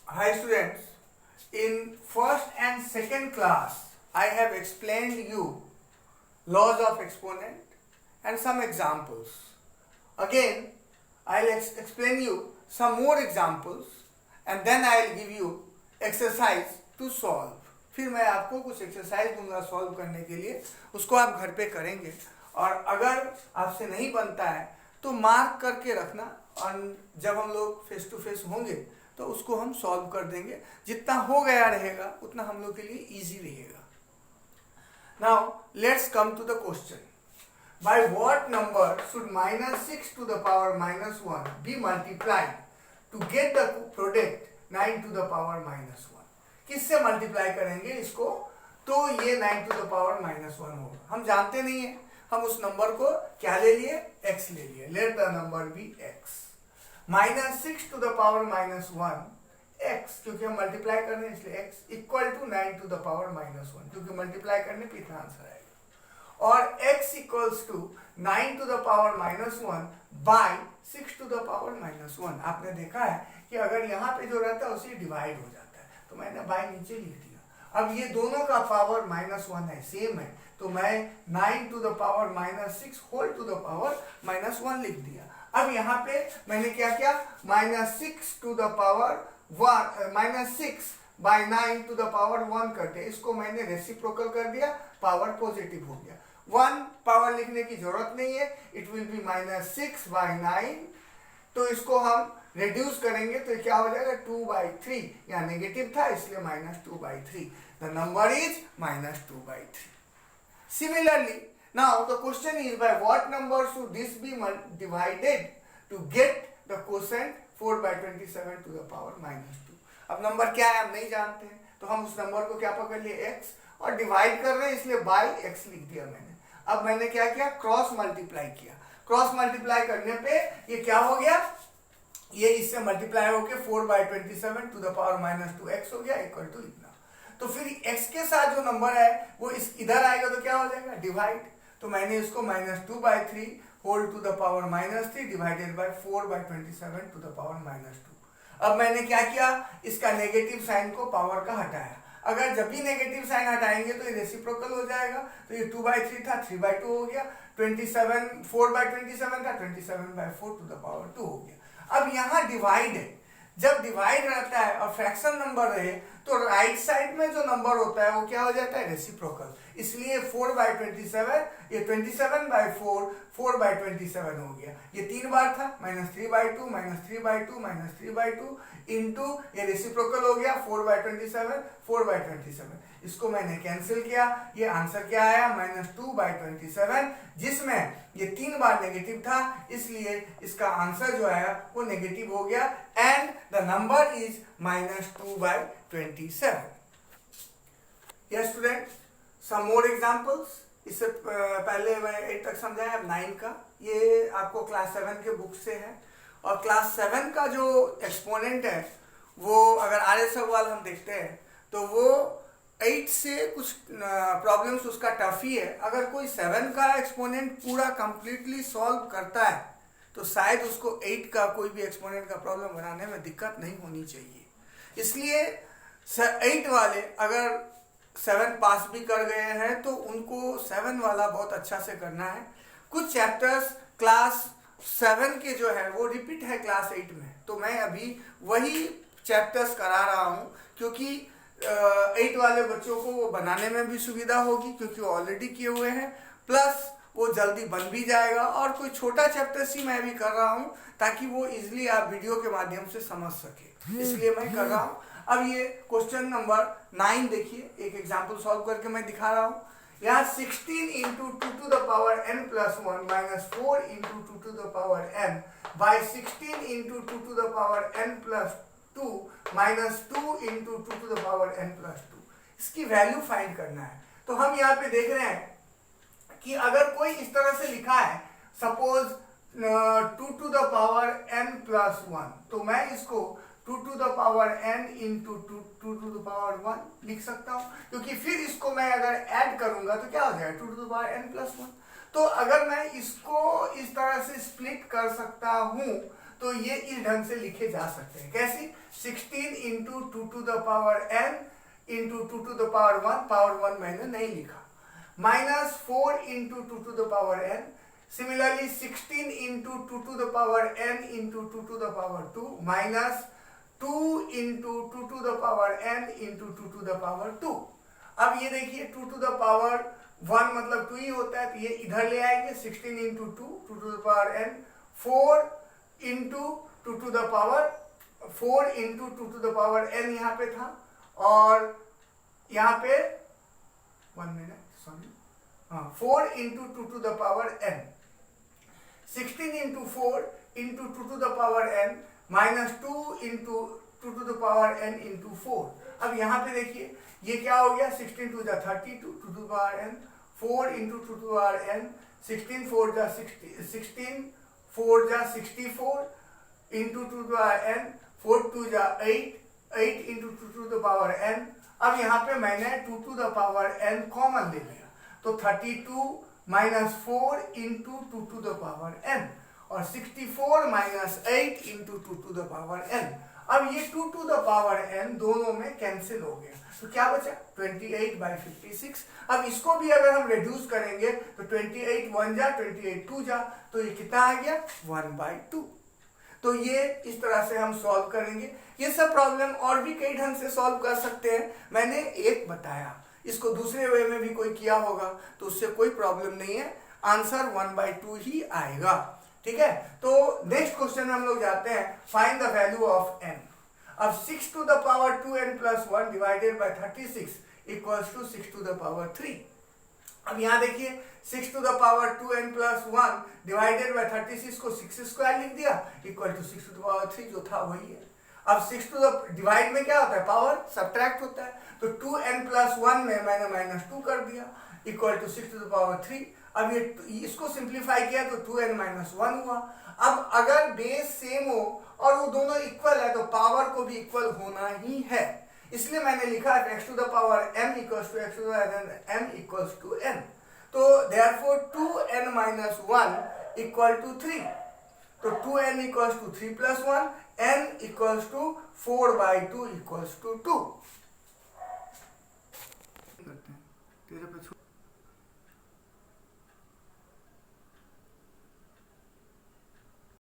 Hi students, in first and second class I have explained you laws of exponent and some examples. Again I'll explain you some more examples and then I'll give you exercise to solve. फिर मैं आपको कुछ exercise दूंगा solve करने के लिए, उसको आप घर पे करेंगे और अगर आपसे नहीं बनता है तो मार्क करके रखना और जब हम लोग फेस टू फेस होंगे तो उसको हम सॉल्व कर देंगे. जितना हो गया रहेगा उतना हम लोग के लिए इजी रहेगा. Now let's come to the question. By what number should -6 to the power -1 be multiplied to get the product 9 to the power -1. किससे मल्टीप्लाई करेंगे इसको तो ये 9 to the power -1 होगा. हम जानते नहीं है, हम उस नंबर को क्या ले लिए, x ले लिए. Let the number be x. -6 to the power -1 x, क्योंकि हम मल्टीप्लाई कर रहे हैं इसलिए x equal to 9 to the power -1, क्योंकि मल्टीप्लाई करने पे इतना आंसर आएगा. और x equals to 9 to the power -1 by 6 to the power -1. आपने देखा है कि अगर यहाँ पे जो रहता है उसे डिवाइड हो जाता है, तो मैंने बाय नीचे लिख दिया. अब ये दोनों का पावर -1 है, सेम है, तो मैं 9 to the power -6 whole to the power -1 लिख दिया. अब यहाँ पे मैंने क्या किया, -6 to the power 1 -6 by 9 to the power 1 करके इसको मैंने रेसिप्रोकल कर दिया, पावर पॉजिटिव हो गया. 1 पावर लिखने की जरूरत नहीं है, इट विल बी -6 बाय 9. तो इसको हम रिड्यूस करेंगे तो क्या हो जाएगा, 2/3. यहाँ नेगेटिव था इसलिए -2/3. The number is -2/3. Similarly now the question is by what number should this be divided to get the quotient 4/27 to the power -2. अब नंबर क्या है हम नहीं जानते हैं, तो हम उस नंबर को क्या पकड़ लिए, x, और डिवाइड कर रहे हैं इसलिए बाय x लिख दिया मैंने. अब मैंने क्या किया, क्रॉस मल्टीप्लाई किया. क्रॉस मल्टीप्लाई करने पे ये क्या हो गया, ये इससे मल्टीप्लाई होके 4/27 टू द पावर -2x हो गया इक्वल टू इतना. तो फिर x के साथ जो नंबर है वो इस इधर आएगा तो क्या हो जाएगा, डिवाइड. तो मैंने इसको -2/3 whole to the power -3 divided by 4/27 to the power -2. अब मैंने क्या किया, इसका नेगेटिव साइन को पावर का हटाया. अगर जब भी नेगेटिव साइन हटाएंगे तो ये रेसिप्रोकल हो जाएगा, तो ये 2/3 था 3/2 हो गया. 4/27 था 27/4 टू द पावर 2 हो गया. अब यहाँ डिवाइड है, जब डिवाइड रहता है और फ्रैक्शन नंबर रहे तो राइट साइड में जो नंबर होता है वो क्या हो जाता है, रेसिप्रोकल. इसलिए 4/27, ये 27/4 4/27 हो गया. ये 3 बार था, -3/2 -3/2 -3/2 इंटू ये रेसिप्रोकल हो गया 4/27 4/27. इसको मैंने कैंसिल किया, ये आंसर क्या आया, -2/27, जिसमें ये 3 बार नेगेटिव था इसलिए इसका आंसर जो आया वो नेगेटिव हो गया. And the number is -2/27. Yes student, some more examples. इससे पहले मैं 8 तक समझाया, अब 9 का. ये आपको क्लास 7 के बुक से है, और क्लास 7 का जो एक्सपोनेंट है वो अगर आर्य सवाल हम देखते हैं तो वो 8 से कुछ प्रॉब्लम्स उसका टफ ही है. अगर कोई 7 का एक्सपोनेंट पूरा कंप्लीटली सॉल्व करता है तो शायद उसको 8 का कोई भी एक्सपोनेंट का प्रॉब्लम बनाने में दिक्कत नहीं होनी चाहिए. इसलिए 8 वाले अगर 7 पास भी कर गए हैं तो उनको 7 वाला बहुत अच्छा से करना है. कुछ चैप्टर्स क्लास 7 के जो है वो रिपीट है क्लास 8 में, तो मैं अभी वही चैप्टर्स करा रहा हूँ क्योंकि 8 वाले बच्चों को वो बनाने में भी सुविधा होगी क्योंकि वो ऑलरेडी किए हुए हैं, प्लस वो जल्दी बन भी जाएगा. और कोई छोटा चैप्टर सी मैं भी कर रहा हूँ ताकि वो इजिली आप वीडियो के माध्यम से समझ सके, इसलिए मैं कर रहा हूँ. अब ये क्वेश्चन नंबर 9 देखिए, एक एग्जाम्पल सॉल्व करके मैं दिखा रहा हूँ. यहाँ 16 into 2 to the power n plus 1 -4 into 2 to the power n by 16 into 2 to the power n plus 2 -2 into 2 to the power n plus 2. इसकी वैल्यू फाइंड करना है. तो हम यहाँ पे देख रहे हैं कि अगर कोई इस तरह से लिखा है, suppose 2 to the power n plus 1, तो मैं इसको 2 to the power n into 2 to the power 1 लिख सकता हूँ, क्योंकि फिर इसको मैं अगर ऐड करूंगा तो क्या हो जाएगा, 2 to the power n plus 1. तो अगर मैं इसको इस तरह से स्प्लिट कर सकता हूँ तो ये इस ढंग से लिखे जा सकते हैं। कैसी? 16 into 2 to the power n into 2 to the power 1 मैंने नहीं लिखा, minus 4 into 2 to the power n, similarly 16 into 2 to the power n into 2 to the power 2, minus 2 into 2 to the power n into 2 to the power 2। अब ये देखिए 2 to the power 1 मतलब 2 ही होता है, तो ये इधर ले आएंगे, 16 into 2 2 to the power n, 4 into 2 to the power 4 into 2 to the power n यहाँ पे था, और यहाँ पे 1 minute sorry, 4 into 2 to the power n, 16 into 4 into 2 to the power n minus 2 into 2 to the power n into 4। अब यहाँ पे देखिए ये क्या हो गया, 16 टू जा 32 2 to the power n, 4 into 2 to the power n, 16 4 जा 16 4 जा 64 into 2 to the power n, 4 2 जा 8 8 into 2 to the power n। अब यहाँ पे मैंने 2 to the power n common ले लिया, तो 32 minus 4 into 2 to the power n, और 64 minus 8 into 2 to the power n। अब ये 2 टू द पावर n दोनों में कैंसिल हो गया, तो क्या बचा 28/56। अब इसको भी अगर हम रिड्यूस करेंगे तो 28 1 जा 28 2 जा, तो ये कितना आ गया 1/2। तो ये इस तरह से हम सॉल्व करेंगे। ये सब प्रॉब्लम और भी कई ढंग से सॉल्व कर सकते हैं, मैंने एक बताया, इसको दूसरे वे में भी कोई किया होगा तो उससे कोई प्रॉब्लम नहीं है, आंसर 1/2 ही आएगा। ठीक है, तो नेक्स्ट क्वेश्चन में हम लोग जाते हैं, find the value of n। अब 6 to the power 2n plus 1 divided by 36 equals to 6 to the power 3। अब यहाँ देखिए 6 to the power 2n plus 1 divided by 36 को 6 स्क्वायर लिख दिया equal to 6 to the power 3 जो था वही है। अब 6 टू द डिवाइड में क्या होता है, पावर सब्ट्रैक्ट होता है, तो 2n प्लस 1 में मैंने माइनस 2 कर दिया equal to 6 to the power 3। अब ये इसको सिंप्लीफाई किया तो 2n माइनस 1 हुआ। अब अगर बेस सेम हो और वो दोनों इक्वल है तो पावर को भी इक्वल होना ही है, इसलिए मैंने लिखा x to the power m equals to x to the power m equals to n। तो therefore 2n minus 1 equal to 3, तो 2n equals to 3 plus 1, n equals to 4/2 equals to 2।